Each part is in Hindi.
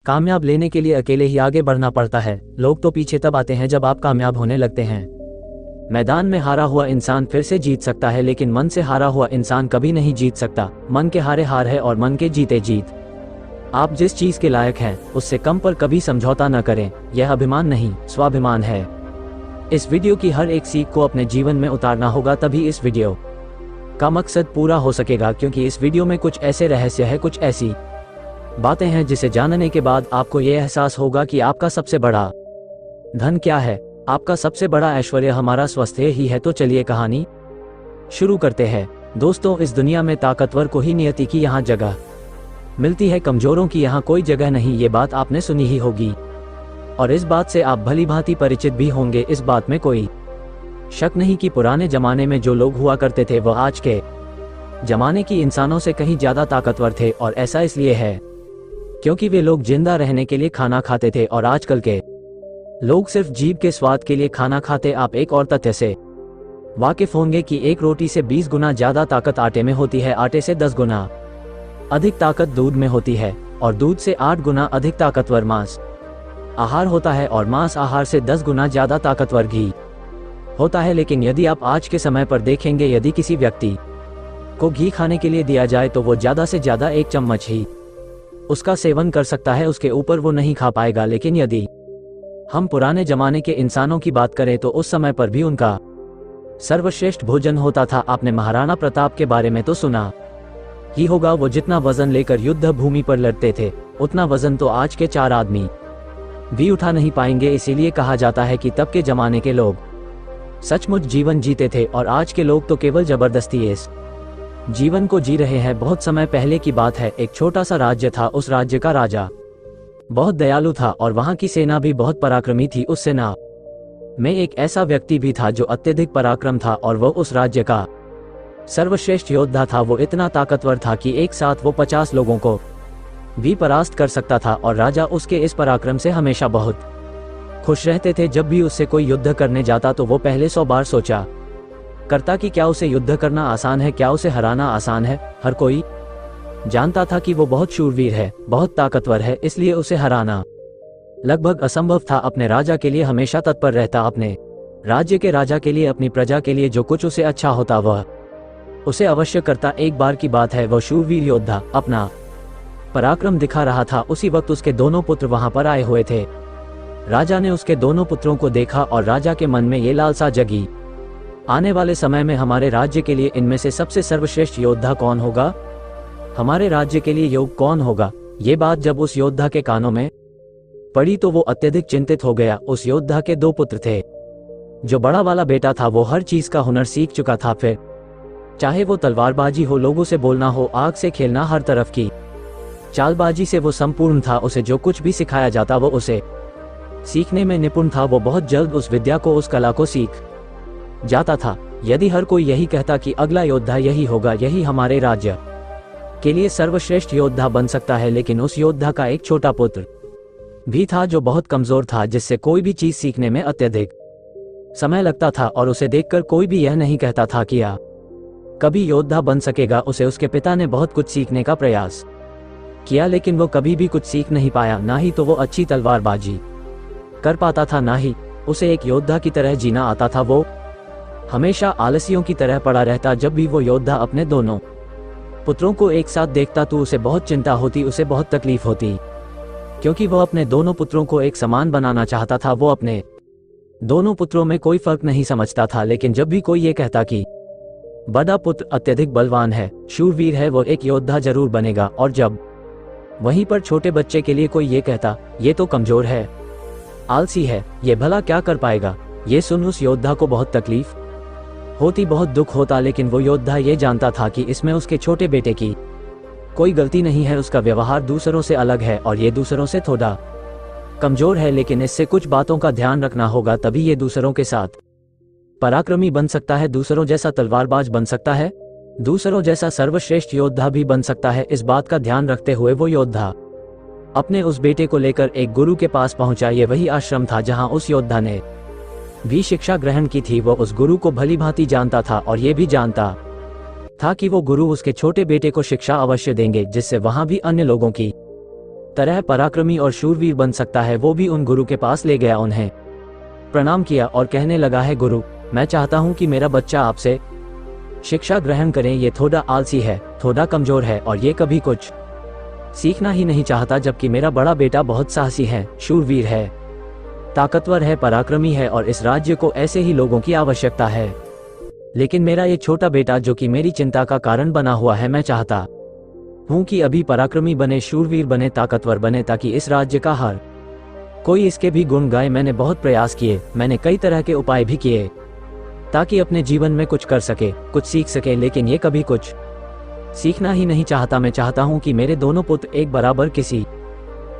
कामयाब लेने के लिए अकेले ही आगे बढ़ना पड़ता है। लोग तो पीछे तब आते हैं जब आप कामयाब होने लगते हैं। मैदान में हारा हुआ इंसान फिर से जीत सकता है, लेकिन मन से हारा हुआ इंसान कभी नहीं जीत सकता। मन के हारे हार है और मन के जीते जीत। आप जिस चीज के लायक हैं उससे कम पर कभी समझौता न करें। यह अभिमान नहीं, स्वाभिमान है। इस वीडियो की हर एक सीख को अपने जीवन में उतारना होगा, तभी इस वीडियो का मकसद पूरा हो सकेगा। क्योंकि इस वीडियो में कुछ ऐसे रहस्य है, कुछ ऐसी बातें हैं जिसे जानने के बाद आपको यह एहसास होगा कि आपका सबसे बड़ा धन क्या है। आपका सबसे बड़ा ऐश्वर्य हमारा स्वास्थ्य ही है। तो चलिए कहानी शुरू करते हैं। दोस्तों, इस दुनिया में ताकतवर को ही नियति की यहाँ जगह मिलती है, कमजोरों की यहाँ कोई जगह नहीं। ये बात आपने सुनी ही होगी और इस बात से आप भली भांति परिचित भी होंगे। इस बात में कोई शक नहीं कि पुराने जमाने में जो लोग हुआ करते थे वह आज के जमाने की इंसानों से कहीं ज्यादा ताकतवर थे। और ऐसा इसलिए है क्योंकि वे लोग जिंदा रहने के लिए खाना खाते थे और आजकल के लोग सिर्फ जीभ के स्वाद के लिए खाना खाते। आप एक और तथ्य से वाकिफ होंगे कि एक रोटी से 20 गुना ज्यादा ताकत आटे में होती है, आटे से 10 गुना अधिक ताकत दूध में होती है और दूध से 8 गुना अधिक ताकतवर मांस आहार होता है और मांस आहार से 10 गुना ज्यादा ताकतवर घी होता है। लेकिन यदि आप आज के समय पर देखेंगे, यदि किसी व्यक्ति को घी खाने के लिए दिया जाए तो वो ज्यादा से ज्यादा 1 चम्मच ही उसका सेवन कर सकता है, उसके ऊपर वो नहीं खा पाएगा। लेकिन यदि हम पुराने जमाने के इंसानों की बात करें तो उस समय पर भी उनका सर्वश्रेष्ठ भोजन होता था। आपने महाराणा प्रताप के बारे में तो सुना ही होगा। वो जितना वजन लेकर युद्ध भूमि पर लड़ते थे उतना वजन तो आज के 4 आदमी भी उठा नहीं पाएंगे। इसीलिए कहा जाता है कि तब के जमाने के लोग सचमुच जीवन जीते थे और आज के लोग तो केवल जबरदस्ती इस जीवन को जी रहे हैं। बहुत समय पहले की बात है, एक छोटा सा राज्य था। उस राज्य का राजा बहुत दयालु था और वहां की सेना भी बहुत पराक्रमी थी। उस सेना में एक ऐसा व्यक्ति भी था जो अत्यधिक पराक्रम था और वह उस राज्य का सर्वश्रेष्ठ योद्धा था। वो इतना ताकतवर था कि एक साथ वो 50 लोगों को भी परास्त कर सकता था और राजा उसके इस पराक्रम से हमेशा बहुत खुश रहते थे। जब भी उससे कोई युद्ध करने जाता तो वो पहले 100 बार सोचा करता कि क्या उसे युद्ध करना आसान है, क्या उसे हराना आसान है। हर कोई जानता था कि वो बहुत शूरवीर है, बहुत ताकतवर है, इसलिए उसे हराना लगभग असंभव था। अपने राजा के लिए हमेशा तत्पर रहता, अपने राज्य के राजा के लिए, अपनी प्रजा के लिए जो कुछ उसे अच्छा होता वह उसे अवश्य करता। एक बार की बात है, वह शूरवीर योद्धा अपना पराक्रम दिखा रहा था। उसी वक्त उसके दोनों पुत्र वहां पर आए हुए थे। राजा ने उसके दोनों पुत्रों को देखा और राजा के मन में ये लालसा जगी, आने वाले समय में हमारे राज्य के लिए इनमें से सबसे सर्वश्रेष्ठ योद्धा कौन होगा, हमारे राज्य के लिए योग्य कौन होगा। ये बात जब उस योद्धा के कानों में पड़ी तो वो अत्यधिक चिंतित हो गया। उस योद्धा के 2 पुत्र थे। जो बड़ा वाला बेटा था वो हर चीज का हुनर सीख चुका था, फिर चाहे वो तलवारबाजी हो, लोगों से बोलना हो, आग से खेलना, हर तरफ की चालबाजी से वो संपूर्ण था। उसे जो कुछ भी सिखाया जाता वो उसे सीखने में निपुण था। वो बहुत जल्द उस विद्या को, उस कला को सीख जाता था। यदि हर कोई यही कहता कि अगला योद्धा यही होगा, यही हमारे राज्य के लिए सर्वश्रेष्ठ योद्धा बन सकता है, लेकिन उस योद्धा का एक छोटा पुत्र भी था जो बहुत कमजोर था, जिससे कोई भी चीज सीखने में अत्यधिक समय लगता था और उसे देखकर कोई भी यह नहीं कहता था कि कभी योद्धा बन सकेगा। उसे उसके पिता ने बहुत कुछ सीखने का प्रयास किया, लेकिन वो कभी भी कुछ सीख नहीं पाया। ना ही तो वो अच्छी तलवारबाजी कर पाता था, ना ही उसे एक योद्धा की तरह जीना आता था। वो हमेशा आलसियों की तरह पड़ा रहता। जब भी वो योद्धा अपने दोनों पुत्रों को एक साथ देखता तो उसे बहुत चिंता होती, उसे बहुत तकलीफ होती, क्योंकि वो अपने दोनों पुत्रों को एक समान बनाना चाहता था। वो अपने दोनों पुत्रों में कोई फर्क नहीं समझता था। लेकिन जब भी कोई ये कहता कि बड़ा पुत्र अत्यधिक बलवान है, शूरवीर है, वो एक योद्धा जरूर बनेगा, और जब वहीं पर छोटे बच्चे के लिए कोई ये कहता ये तो कमजोर है, आलसी है, ये भला क्या कर पाएगा, ये सुन उस योद्धा को बहुत तकलीफ होती, बहुत दुख होता। लेकिन वो योद्धा ये जानता था कि इसमें उसके छोटे बेटे की कोई गलती नहीं है। उसका व्यवहार दूसरों से अलग है और ये दूसरों से थोड़ा कमजोर है, लेकिन इससे कुछ बातों का ध्यान रखना होगा, तभी ये दूसरों के साथ पराक्रमी बन सकता है, दूसरों जैसा तलवारबाज बन सकता है, दूसरों जैसा सर्वश्रेष्ठ योद्धा भी बन सकता है। इस बात का ध्यान रखते हुए वो योद्धा अपने उस बेटे को लेकर एक गुरु के पास पहुंचा। ये वही आश्रम था जहां उस योद्धा ने भी शिक्षा ग्रहण की थी। वो उस गुरु को भली भांति जानता था और ये भी जानता था कि वो गुरु उसके छोटे बेटे को शिक्षा अवश्य देंगे, जिससे वहां भी अन्य लोगों की तरह पराक्रमी और शूरवीर बन सकता है, वो भी उन गुरु के पास ले गया, उन्हें प्रणाम किया और कहने लगा है गुरु, मैं चाहता हूँ कि मेरा बच्चा आपसे शिक्षा ग्रहण करें। ये थोड़ा आलसी है, थोड़ा कमजोर है और ये कभी कुछ सीखना ही नहीं चाहता, जबकि मेरा बड़ा बेटा बहुत साहसी है, शूरवीर है, ताकतवर है, पराक्रमी है और इस राज्य को ऐसे ही लोगों की आवश्यकता है। लेकिन मेरा ये छोटा बेटा जो कि मेरी चिंता का कारण बना हुआ है, मैं चाहता हूँ कि अभी पराक्रमी बने, शूरवीर बने, ताकतवर बने, ताकि इस राज्य का हर कोई इसके भी गुण गाए। मैंने बहुत प्रयास किए, मैंने कई तरह के उपाय भी किए ताकि अपने जीवन में कुछ कर सके, कुछ सीख सके, लेकिन ये कभी कुछ सीखना ही नहीं चाहता। मैं चाहता हूँ कि मेरे दोनों पुत्र एक बराबर, किसी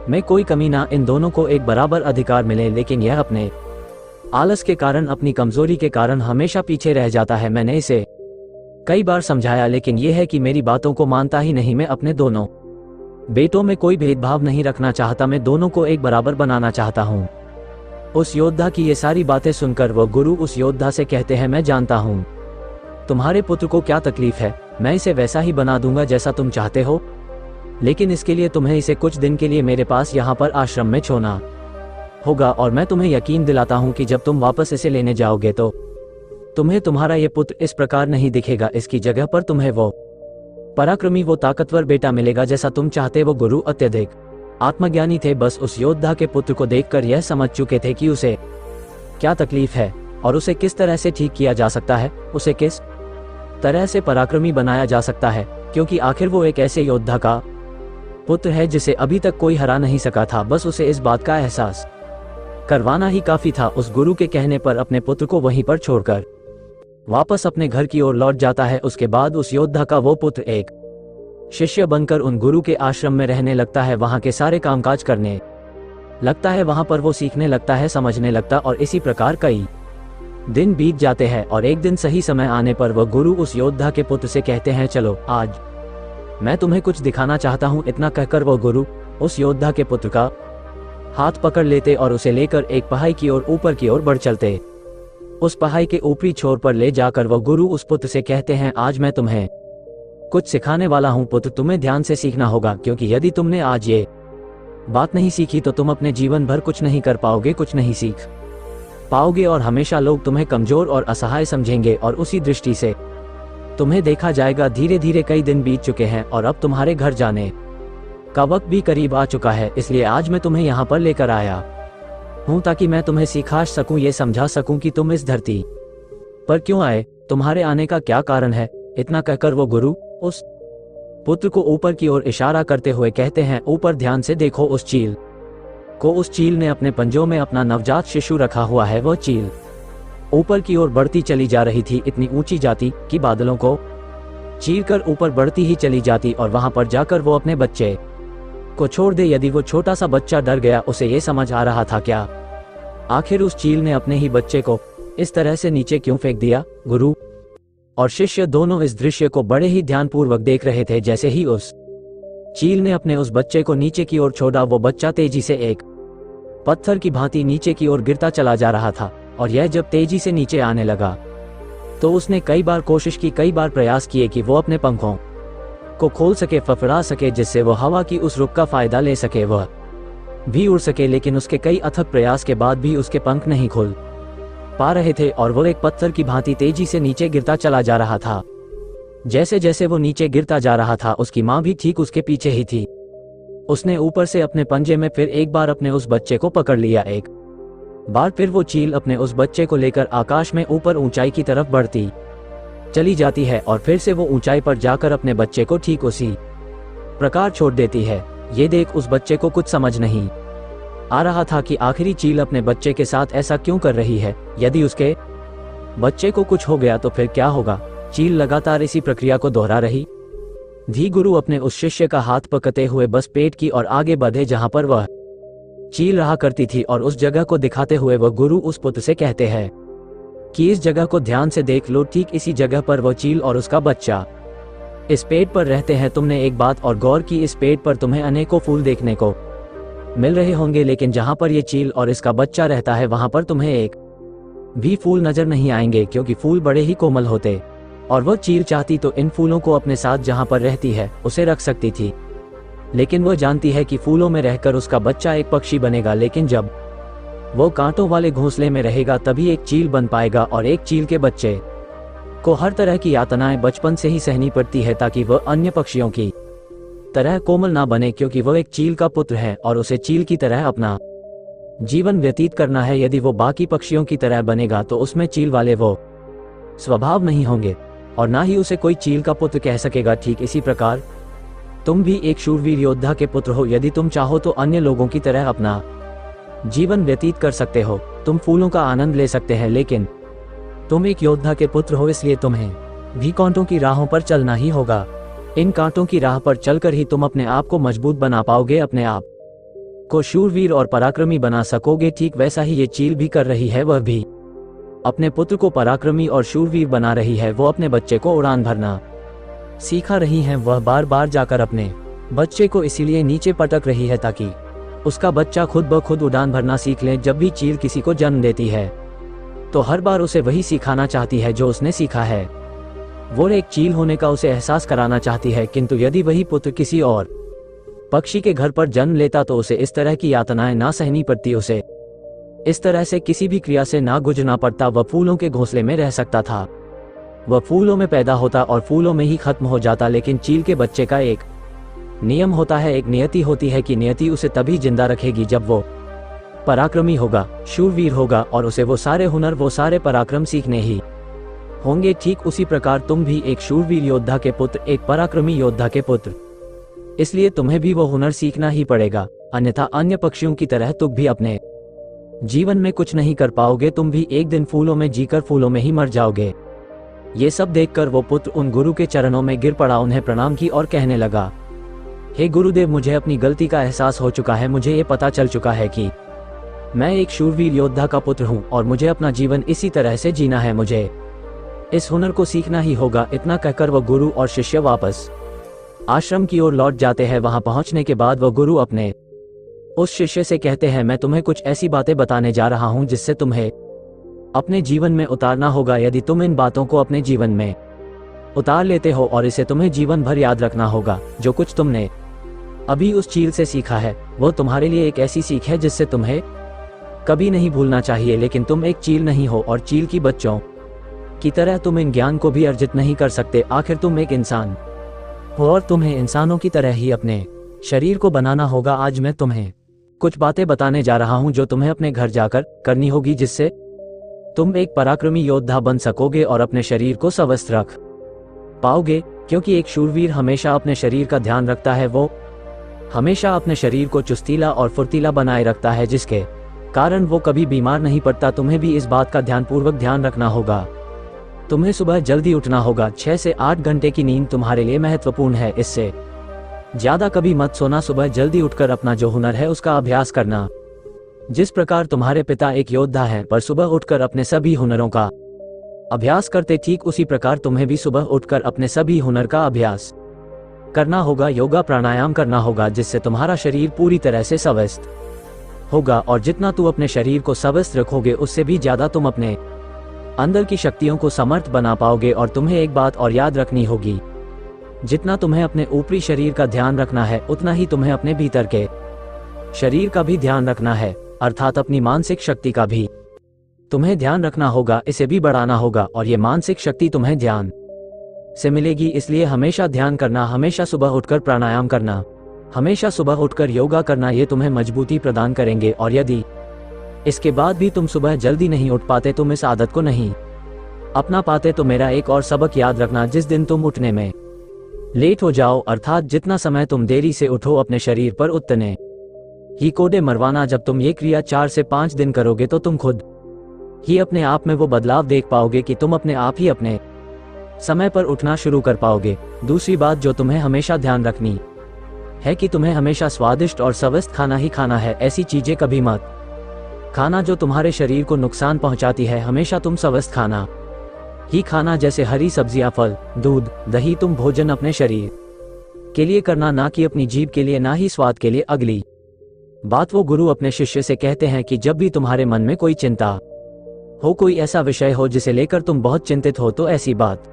में कोई कमी ना, इन दोनों को एक बराबर अधिकार मिले, लेकिन यह अपने आलस के कारण, अपनी कमजोरी के कारण हमेशा पीछे रह जाता है। मैंने इसे कई बार समझाया, लेकिन यह है कि मेरी बातों को मानता ही नहीं। मैं अपने दोनों बेटों में कोई भेदभाव नहीं रखना चाहता, मैं दोनों को एक बराबर बनाना चाहता हूँ। उस योद्धा की ये सारी बातें सुनकर वह गुरु उस योद्धा से कहते हैं, मैं जानता हूँ तुम्हारे पुत्र को क्या तकलीफ है, मैं इसे वैसा ही बना दूंगा जैसा तुम चाहते हो, लेकिन इसके लिए तुम्हें इसे कुछ दिन के लिए मेरे पास यहाँ पर आश्रम में छोड़ना होगा। और मैं तुम्हें यकीन दिलाता हूँ कि जब तुम वापस इसे लेने जाओगे तो तुम्हें तुम्हारा ये पुत्र इस प्रकार नहीं दिखेगा, इसकी जगह पर तुम्हें वो पराक्रमी, वो ताकतवर बेटा मिलेगा जैसा तुम चाहते। वो गुरु अत्यधिक आत्मज्ञानी थे, बस उस योद्धा के पुत्र को देखकर यह समझ चुके थे कि उसे क्या तकलीफ है और उसे किस तरह से ठीक किया जा सकता है, उसे किस तरह से पराक्रमी बनाया जा सकता है, क्योंकि आखिर वो एक ऐसे योद्धा का पुत्र है जिसे अभी तक कोई हरा नहीं सका था। बस उसे इस बात का एहसास करवाना ही काफी था। उस गुरु के कहने पर अपने पुत्र को वहीं पर छोड़कर वापस अपने घर की ओर लौट जाता है। उसके बाद उस योद्धा का वो पुत्र एक शिष्य बनकर उन गुरु के आश्रम में रहने लगता है, वहां के सारे कामकाज करने लगता है, वहां पर वो सीखने लगता है, समझने लगता, और इसी प्रकार कई दिन बीत जाते हैं। और एक दिन सही समय आने पर वह गुरु उस योद्धा के पुत्र से कहते हैं, चलो आज मैं तुम्हें कुछ दिखाना चाहता हूँ। इतना कहकर वो गुरु उस योद्धा के पुत्र का हाथ पकड़ लेते और उसे लेकर एक पहाड़ी की ओर ऊपर की ओर बढ़ चलते। उस पहाड़ी के ऊपरी छोर पर ले जाकर वह गुरु उस पुत्र से कहते हैं, आज मैं तुम्हें कुछ सिखाने वाला हूँ पुत्र, तुम्हें ध्यान से सीखना होगा, क्योंकि यदि तुमने आज ये बात नहीं सीखी तो तुम अपने जीवन भर कुछ नहीं कर पाओगे, कुछ नहीं सीख पाओगे और हमेशा लोग तुम्हें कमजोर और असहाय समझेंगे और उसी दृष्टि से तुम्हें देखा जाएगा। धीरे धीरे कई दिन बीत चुके हैं और अब तुम्हारे घर जाने का वक्त भी करीब आ चुका है, इसलिए आज मैं तुम्हें यहाँ पर लेकर आया हूँ ताकि मैं तुम्हें सिखा सकूं, ये समझा सकूं कि तुम इस धरती पर क्यों आए, तुम्हारे आने का क्या कारण है। इतना कहकर वो गुरु उस पुत्र को ऊपर की ओर इशारा करते हुए कहते हैं, ऊपर ध्यान से देखो उस चील को। उस चील ने अपने पंजों में अपना नवजात शिशु रखा हुआ है। वह चील ऊपर की ओर बढ़ती चली जा रही थी, इतनी ऊंची जाती कि बादलों को चीर कर ऊपर बढ़ती ही चली जाती और वहां पर जाकर वो अपने बच्चे को छोड़ दे। यदि वो छोटा सा बच्चा डर गया, उसे ये समझ आ रहा था क्या आखिर उस चील ने अपने ही बच्चे को इस तरह से नीचे क्यों फेंक दिया। गुरु और शिष्य दोनों इस दृश्य को बड़े ही ध्यानपूर्वक देख रहे थे। जैसे ही उस चील ने अपने उस बच्चे को नीचे की ओर छोड़ा, वो बच्चा तेजी से एक पत्थर की भांति नीचे की ओर गिरता चला जा रहा था। और यह जब तेजी से नीचे आने लगा तो उसने कई बार कोशिश की, कई बार प्रयास किए कि वो अपने पंखों को खोल सके, फफड़ा सके, जिससे वो हवा की उस रुख का फायदा ले सके, वह भी उड़ सके। लेकिन उसके कई अथक प्रयास के बाद भी उसके पंख नहीं खुल पा रहे थे और वो एक पत्थर की भांति तेजी से नीचे गिरता चला जा रहा था। जैसे जैसे वो नीचे गिरता जा रहा था, उसकी माँ भी ठीक उसके पीछे ही थी। उसने ऊपर से अपने पंजे में फिर एक बार अपने उस बच्चे को पकड़ लिया। एक बार फिर वो चील अपने उस बच्चे को लेकर आकाश में ऊपर ऊंचाई की तरफ बढ़ती चली जाती है और फिर से वो ऊंचाई पर जाकर अपने बच्चे को ठीक उसी प्रकार छोड़ देती है। ये देख उस बच्चे को कुछ समझ नहीं आ रहा था कि आखिरी चील अपने बच्चे के साथ ऐसा क्यों कर रही है। यदि उसके बच्चे को कुछ हो गया तो फिर क्या होगा। चील लगातार इसी प्रक्रिया को दोहरा रही। धी गुरु अपने उस शिष्य का हाथ पकड़ते हुए बस पेट की और आगे बढ़े जहां पर वह चील रहा करती थी, और उस जगह को दिखाते हुए वह गुरु उस पुत्र से कहते हैं कि इस जगह को ध्यान से देख लो। ठीक इसी जगह पर वह चील और उसका बच्चा इस पेड़ पर रहते हैं। तुमने एक बात और गौर की, इस पेड़ पर तुम्हें अनेकों फूल देखने को मिल रहे होंगे, लेकिन जहां पर ये चील और इसका बच्चा रहता है वहां पर तुम्हें एक भी फूल नजर नहीं आएंगे, क्योंकि फूल बड़े ही कोमल होते। और वह चील चाहती तो इन फूलों को अपने साथ जहां पर रहती है उसे रख सकती थी, लेकिन वह जानती है कि फूलों में रहकर उसका बच्चा एक पक्षी बनेगा, लेकिन जब वो कांटों वाले घोंसले में रहेगा तभी एक चील बन पाएगा। और एक चील के बच्चे को हर तरह की यातनाएं बचपन से ही सहनी पड़ती है ताकि वह अन्य पक्षियों की तरह कोमल ना बने, क्योंकि वह एक चील का पुत्र है और उसे चील की तरह अपना जीवन व्यतीत करना है। यदि वो बाकी पक्षियों की तरह बनेगा तो उसमें चील वाले वो स्वभाव नहीं होंगे और ना ही उसे कोई चील का पुत्र कह सकेगा। ठीक इसी प्रकार तुम भी एक शूरवीर योद्धा के पुत्र हो। यदि तुम चाहो तो अन्य लोगों की तरह अपना जीवन व्यतीत कर सकते हो, तुम फूलों का आनंद ले सकते हैं, लेकिन तुम एक योद्धा के पुत्र हो, इसलिए तुम्हें भी कांटों की राहों पर चलना ही होगा। इन कांटों की राह पर चलकर ही तुम अपने आप को मजबूत बना पाओगे, अपने आप को शूरवीर और पराक्रमी बना सकोगे। ठीक वैसा ही ये चील भी कर रही है, वह भी अपने पुत्र को पराक्रमी और शूरवीर बना रही है। वो अपने बच्चे को उड़ान भरना सिखा रही हैं। वह बार बार जाकर अपने बच्चे को इसीलिए नीचे पटक रही है ताकि उसका बच्चा खुद ब खुद उड़ान भरना सीख ले। जब भी चील किसी को जन्म देती है तो हर बार उसे वही सिखाना चाहती है जो उसने सीखा है। वो एक चील होने का उसे एहसास कराना चाहती है, किंतु यदि वही पुत्र किसी और पक्षी के घर पर जन्म लेता तो उसे इस तरह की यातनाएं ना सहनी पड़ती, उसे इस तरह से किसी भी क्रिया से ना गुजरना पड़ता। वह फूलों के घोंसले में रह सकता था, वह फूलों में पैदा होता और फूलों में ही खत्म हो जाता। लेकिन चील के बच्चे का एक नियम होता है, एक नियति होती है कि नियति उसे तभी जिंदा रखेगी जब वो पराक्रमी होगा, शूरवीर होगा और उसे वो सारे हुनर, वो सारे पराक्रम सीखने ही होंगे। ठीक उसी प्रकार तुम भी एक शूरवीर योद्धा के पुत्र, एक पराक्रमी योद्धा के पुत्र, इसलिए तुम्हें भी वो हुनर सीखना ही पड़ेगा, अन्यथा अन्य पक्षियों की तरह तुम भी अपने जीवन में कुछ नहीं कर पाओगे। तुम भी एक दिन फूलों में जीकर फूलों में ही मर जाओगे। ये सब देखकर वो पुत्र उन गुरु के चरणों में गिर पड़ा, उन्हें प्रणाम की और कहने लगा, हे गुरुदेव, मुझे अपनी गलती का एहसास हो चुका है। मुझे ये पता चल चुका है कि मैं एक शूरवीर योद्धा का पुत्र हूँ और मुझे अपना जीवन इसी तरह से जीना है, मुझे इस हुनर को सीखना ही होगा। इतना कहकर वह गुरु और शिष्य वापस आश्रम की ओर लौट जाते हैं। वहां पहुंचने के बाद वह गुरु अपने उस शिष्य से कहते हैं, मैं तुम्हें कुछ ऐसी बातें बताने जा रहा हूं जिससे तुम्हें अपने जीवन में उतारना होगा। यदि तुम इन बातों को अपने जीवन में उतार लेते हो और इसे तुम्हें जीवन भर याद रखना होगा, जो कुछ तुमने अभी उस चील से सीखा है वो तुम्हारे लिए एक ऐसी सीख है जिससे तुम्हें कभी नहीं भूलना चाहिए। लेकिन तुम एक चील नहीं हो और चील की बच्चों की तरह तुम इन ज्ञान को भी अर्जित नहीं कर सकते। आखिर तुम एक इंसान हो और तुम्हें इंसानों की तरह ही अपने शरीर को बनाना होगा। आज मैं तुम्हें कुछ बातें बताने जा रहा हूं जो तुम्हें अपने घर जाकर करनी होगी, जिससे तुम एक पराक्रमी योद्धा बन सकोगे और अपने शरीर को स्वस्थ रख पाओगे। क्योंकि एक शूरवीर हमेशा अपने शरीर का ध्यान रखता है, वो हमेशा अपने शरीर को चुस्तीला और फुर्तीला बनाए रखता है, जिसके कारण वो कभी बीमार नहीं पड़ता। तुम्हें भी इस बात का ध्यानपूर्वक ध्यान रखना होगा। तुम्हें सुबह जल्दी उठना होगा। 6 से 8 घंटे की नींद तुम्हारे लिए महत्वपूर्ण है, इससे ज्यादा कभी मत सोना। सुबह जल्दी उठकर अपना जो हुनर है उसका अभ्यास करना। जिस प्रकार तुम्हारे पिता एक योद्धा हैं पर सुबह उठकर अपने सभी हुनरों का अभ्यास करते, ठीक उसी प्रकार तुम्हें भी सुबह उठकर अपने सभी हुनर का अभ्यास करना होगा। योगा प्राणायाम करना होगा, जिससे तुम्हारा शरीर पूरी तरह से स्वस्थ होगा। और जितना तू अपने शरीर को स्वस्थ रखोगे उससे भी ज्यादा तुम अपने अंदर की शक्तियों को समर्थ बना पाओगे। और तुम्हें एक बात और याद रखनी होगी, जितना तुम्हें अपने ऊपरी शरीर का ध्यान रखना है उतना ही तुम्हें अपने भीतर के शरीर का भी ध्यान रखना है, अर्थात अपनी मानसिक शक्ति का भी तुम्हें ध्यान रखना होगा, इसे भी बढ़ाना होगा। और ये मानसिक शक्ति तुम्हें ध्यान से मिलेगी, इसलिए हमेशा ध्यान करना, हमेशा सुबह उठकर प्राणायाम करना, हमेशा सुबह उठकर योगा करना, ये तुम्हें मजबूती प्रदान करेंगे। और यदि इसके बाद भी तुम सुबह जल्दी नहीं उठ पाते, तुम इस आदत को नहीं अपना पाते, तो मेरा एक और सबक याद रखना, जिस दिन तुम उठने में लेट हो जाओ, अर्थात जितना समय तुम देरी से उठो अपने शरीर पर उतने ही कोड़े मरवाना। जब तुम ये क्रिया 4 से 5 दिन करोगे तो तुम खुद ही अपने आप में वो बदलाव देख पाओगे कि तुम अपने आप ही अपने समय पर उठना शुरू कर पाओगे। दूसरी बात जो तुम्हें हमेशा ध्यान रखनी है कि तुम्हें हमेशा स्वादिष्ट और स्वस्थ खाना ही खाना है। ऐसी चीजें कभी मत खाना जो तुम्हारे शरीर को नुकसान पहुंचाती है। हमेशा तुम स्वस्थ खाना ही खाना, जैसे हरी सब्जियां, फल, दूध, दही। तुम भोजन अपने शरीर के लिए करना, ना कि अपनी जीभ के लिए, ना ही स्वाद के लिए। अगली बात वो गुरु अपने शिष्य से कहते हैं कि जब भी तुम्हारे मन में कोई चिंता हो, कोई ऐसा विषय हो जिसे लेकर तुम बहुत चिंतित हो, तो ऐसी बात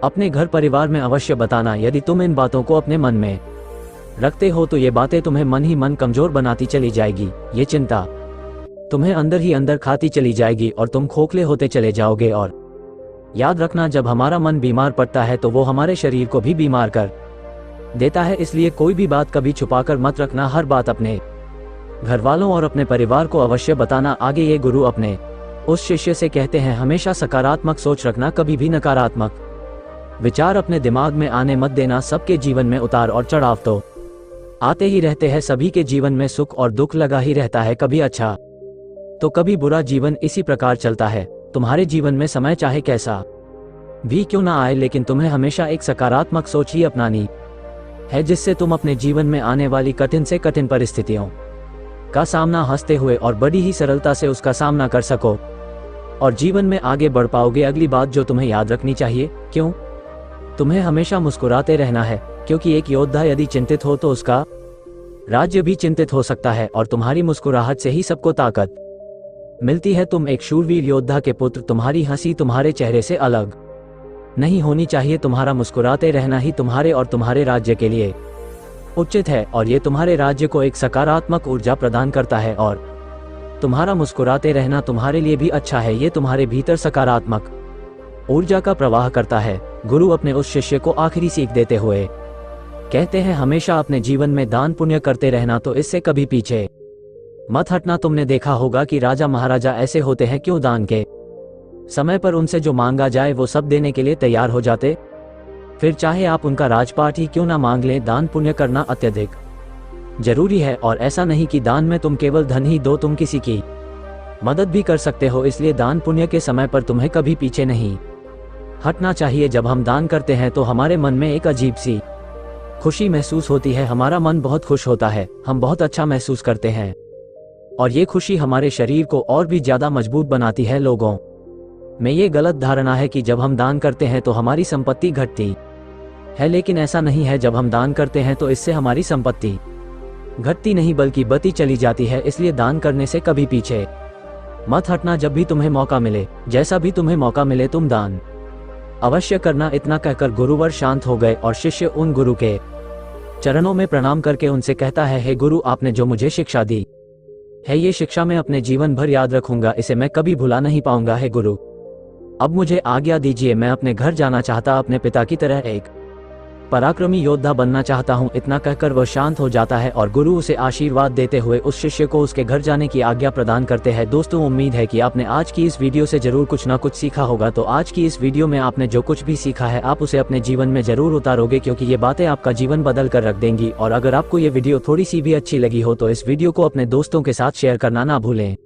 अपने घर परिवार में अवश्य बताना। यदि तुम इन बातों को अपने मन में रखते हो तो ये बातें तुम्हें मन ही मन कमजोर बनाती चली जाएगी। ये चिंता तुम्हें अंदर ही अंदर खाती चली जाएगी और तुम खोखले होते चले जाओगे। और याद रखना, जब हमारा मन बीमार पड़ता है तो वो हमारे शरीर को भी बीमार कर देता है। इसलिए कोई भी बात कभी छुपाकर मत रखना, हर बात अपने घर वालों और अपने परिवार को अवश्य बताना। आगे ये गुरु अपने उस शिष्य से कहते हैं, हमेशा सकारात्मक सोच रखना, कभी भी नकारात्मक विचार अपने दिमाग में आने मत देना। सबके जीवन में उतार और चढ़ाव तो आते ही रहते हैं, सभी के जीवन में सुख और दुख लगा ही रहता है, कभी अच्छा तो कभी बुरा। जीवन इसी प्रकार चलता है। तुम्हारे जीवन में समय चाहे कैसा भी क्यों ना आए, लेकिन तुम्हें हमेशा एक सकारात्मक सोच ही अपनानी है, जिससे तुम अपने जीवन में आने वाली कठिन से कठिन परिस्थितियों का सामना हंसते हुए और बड़ी ही सरलता से उसका सामना कर सको और जीवन में आगे बढ़ पाओगे। अगली बात जो तुम्हें याद रखनी चाहिए, क्यों तुम्हें हमेशा मुस्कुराते रहना है, क्योंकि एक योद्धा यदि चिंतित हो तो उसका राज्य भी चिंतित हो सकता है और तुम्हारी मुस्कुराहट से ही सबको ताकत मिलती है। तुम एक शूरवीर योद्धा के पुत्र, तुम्हारी हंसी तुम्हारे चेहरे से अलग नहीं होनी चाहिए। तुम्हारा मुस्कुराते रहना ही तुम्हारे और तुम्हारे राज्य के लिए उचित है और ये तुम्हारे राज्य को एक सकारात्मक ऊर्जा प्रदान करता है और तुम्हारा मुस्कुराते रहना तुम्हारे लिए भी अच्छा है। ये तुम्हारे भीतर सकारात्मक ऊर्जा का प्रवाह करता है। गुरु अपने उस शिष्य को आखिरी सीख देते हुए कहते हैं, हमेशा अपने जीवन में दान पुण्य करते रहना, तो इससे कभी पीछे मत हटना। तुमने देखा होगा कि राजा महाराजा ऐसे होते हैं, क्यों दान के समय पर उनसे जो मांगा जाए वो सब देने के लिए तैयार हो जाते। फिर चाहे आप उनका राजपाट ही क्यों ना मांग लें, दान पुण्य करना अत्यधिक जरूरी है। और ऐसा नहीं कि दान में तुम केवल धन ही दो, तुम किसी की मदद भी कर सकते हो। इसलिए दान पुण्य के समय पर तुम्हें कभी पीछे नहीं हटना चाहिए। जब हम दान करते हैं तो हमारे मन में एक अजीब सी खुशी महसूस होती है, हमारा मन बहुत खुश होता है, हम बहुत अच्छा महसूस करते हैं और ये खुशी हमारे शरीर को और भी ज्यादा मजबूत बनाती है। लोगों में ये गलत धारणा है कि जब हम दान करते हैं तो हमारी संपत्ति घटती है, लेकिन ऐसा नहीं है। जब हम दान करते हैं तो इससे हमारी संपत्ति घटती नहीं बल्कि बढ़ती चली जाती है। इसलिए दान करने से कभी पीछे मत हटना। जब भी तुम्हें मौका मिले, जैसा भी तुम्हें मौका मिले, तुम दान अवश्य करना। इतना कहकर गुरुवर शांत हो गए और शिष्य उन गुरु के चरणों में प्रणाम करके उनसे कहता है, हे गुरु, आपने जो मुझे शिक्षा दी है, ये शिक्षा मैं अपने जीवन भर याद रखूंगा, इसे मैं कभी भुला नहीं पाऊंगा। हे गुरु, अब मुझे आज्ञा दीजिए, मैं अपने घर जाना चाहता, अपने पिता की तरह एक पराक्रमी योद्धा बनना चाहता हूँ। इतना कहकर वह शांत हो जाता है और गुरु उसे आशीर्वाद देते हुए उस शिष्य को उसके घर जाने की आज्ञा प्रदान करते हैं। दोस्तों, उम्मीद है कि आपने आज की इस वीडियो से जरूर कुछ ना कुछ सीखा होगा। तो आज की इस वीडियो में आपने जो कुछ भी सीखा है आप उसे अपने जीवन में जरूर उतारोगे, क्योंकि ये बातें आपका जीवन बदल कर रख देंगी। और अगर आपको ये वीडियो थोड़ी सी भी अच्छी लगी हो तो इस वीडियो को अपने दोस्तों के साथ शेयर करना ना भूलें।